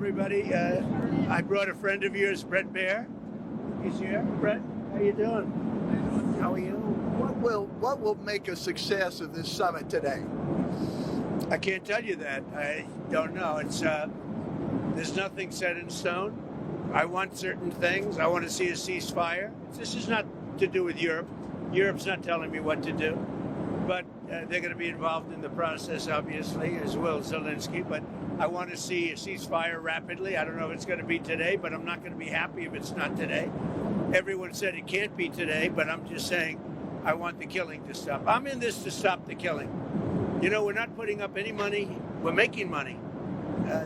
everybody. I brought a friend of yours, Brett Baer. He's here. Brett, how you doing? How are you? What will make a success of this summit today? I can't tell you that. I don't know. It's there's nothing set in stone. I want certain things. I want to see a ceasefire. This is not to do with Europe. Europe's not telling me what to do. But they're going to be involved in the process, obviously, as will Zelensky. But I want to see a ceasefire rapidly. I don't know if it's going to be today, but I'm not going to be happy if it's not today. Everyone said it can't be today, but I'm just saying I want the killing to stop. I'm in this to stop the killing. You know, we're not putting up any money. We're making money.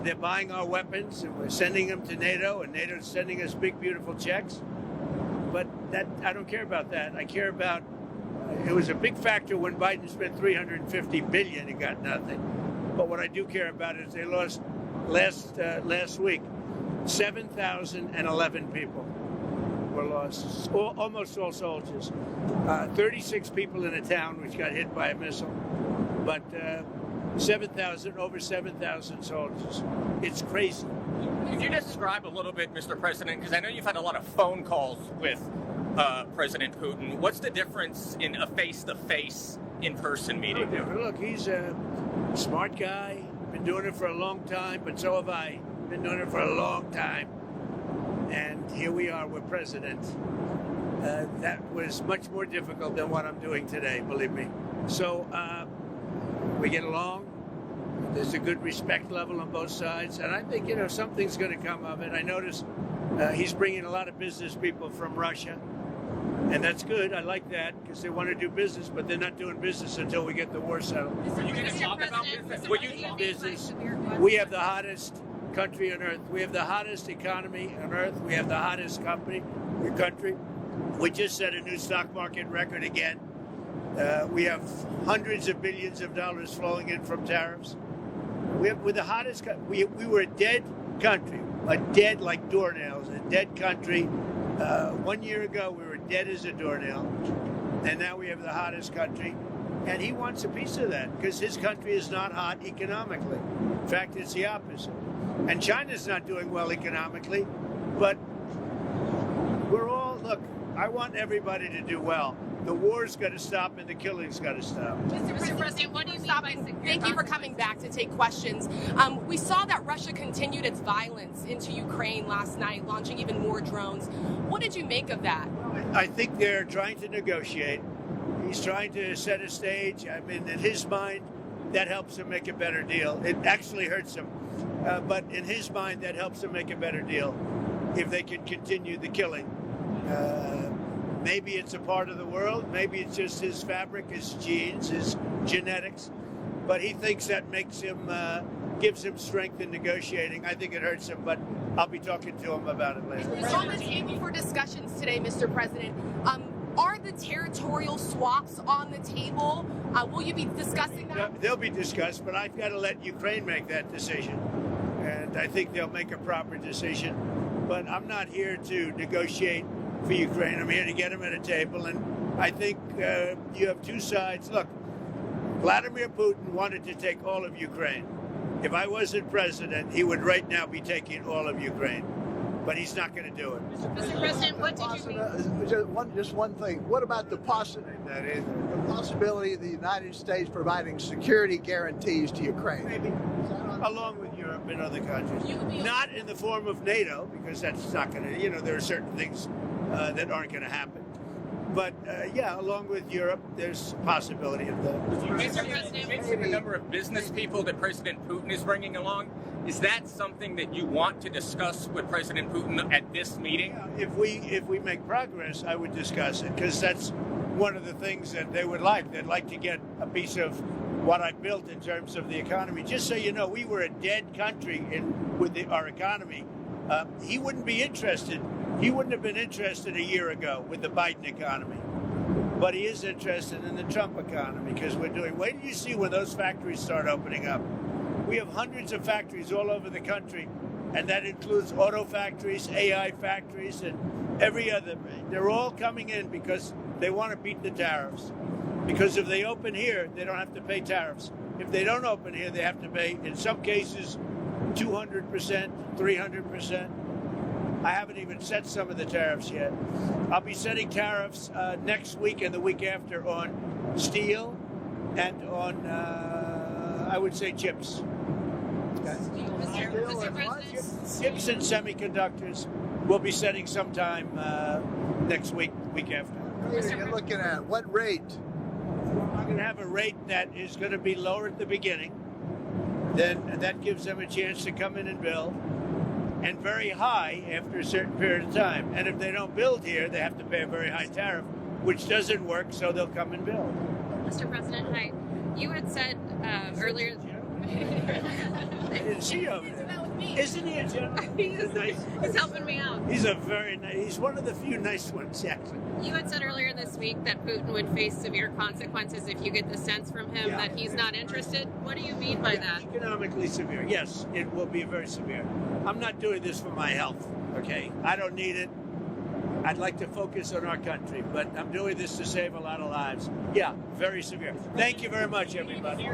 They're buying our weapons, and we're sending them to NATO, and NATO's sending us big, beautiful checks. But that I don't care about that. I care about it was a big factor when Biden spent $350 billion and got nothing. But what I do care about is they lost last week 7,011 people were lost, almost all soldiers. 36 people in a town which got hit by a missile, but over 7,000 soldiers. It's crazy. Could you describe a little bit, Mr. President, because I know you've had a lot of phone calls with President Putin. What's the difference in a face-to-face, in-person meeting? Look, he's a smart guy, been doing it for a long time, but so have I. Been doing it for a long time. And here we are with President. That was much more difficult than what I'm doing today, believe me. So we get along. There's a good respect level on both sides. And I think, something's going to come of it. I noticed he's bringing a lot of business people from Russia. And that's good. I like that because they want to do business, but they're not doing business until we get the war settled. Are you going to talk about business? We have the hottest country on earth. We have the hottest economy on earth. We have the hottest country. We just set a new stock market record again. We have hundreds of billions of dollars flowing in from tariffs. We're the hottest. We were a dead country, dead like doornails, a dead country. 1 year ago, we were dead as a doornail, and now we have the hottest country. And he wants a piece of that because his country is not hot economically. In fact, it's the opposite. And China's not doing well economically, but look, I want everybody to do well. The war's got to stop and the killing's got to stop. Mr. President, what do you stop? Thank you for coming back to take questions. We saw that Russia continued its violence into Ukraine last night, launching even more drones. What did you make of that? I think they're trying to negotiate. He's trying to set a stage. I mean, in his mind, that helps him make a better deal. It actually hurts him. But in his mind, that helps him make a better deal if they can continue the killing. Maybe it's a part of the world. Maybe it's just his fabric, his genes, his genetics. But he thinks that makes him, gives him strength in negotiating. I think it hurts him, but I'll be talking to him about it later. It's on the table for discussions today, Mr. President. Are the territorial swaps on the table? Will you be discussing that? They'll be discussed, but I've got to let Ukraine make that decision. And I think they'll make a proper decision. But I'm not here to negotiate for Ukraine. I'm here to get them at a table. And I think you have two sides. Look, Vladimir Putin wanted to take all of Ukraine. If I wasn't president, he would right now be taking all of Ukraine. But he's not going to do it. Mr. President, what did you mean? Just one thing. What about the possibility of the United States providing security guarantees to Ukraine? Maybe. Along with Europe and other countries. Not in the form of NATO, because that's not going to, there are certain things that aren't going to happen. But, along with Europe, there's a possibility of that. Mr. President, the number of business people that President Putin is bringing along, is that something that you want to discuss with President Putin at this meeting? Yeah, if we make progress, I would discuss it, because that's one of the things that they would like. They'd like to get a piece of what I built in terms of the economy. Just so you know, we were a dead country with our economy. He wouldn't be interested. He wouldn't have been interested a year ago with the Biden economy. But he is interested in the Trump economy because wait till you see when those factories start opening up. We have hundreds of factories all over the country, and that includes auto factories, AI factories, and every other. They're all coming in because they want to beat the tariffs. Because if they open here, they don't have to pay tariffs. If they don't open here, they have to pay, in some cases, 200%, 300%. I haven't even set some of the tariffs yet. I'll be setting tariffs next week and the week after on steel and on, I would say, chips. Mr. President. Chips and semiconductors we'll be setting sometime next week after. You're looking at what rate? I'm going to have a rate that is going to be lower at the beginning. Then that gives them a chance to come in and build, and very high after a certain period of time. And if they don't build here, they have to pay a very high tariff, which doesn't work, so they'll come and build. Mr. President, hi. You had said earlier. I didn't see you over there. Isn't he a gentleman? He's helping me out. He's a very nice. He's one of the few nice ones, actually. You had said earlier this week that Putin would face severe consequences if you get the sense from him that he's not interested. What do you mean by that? Economically severe. Yes, it will be very severe. I'm not doing this for my health, okay? I don't need it. I'd like to focus on our country, but I'm doing this to save a lot of lives. Yeah, very severe. Thank you very much, everybody.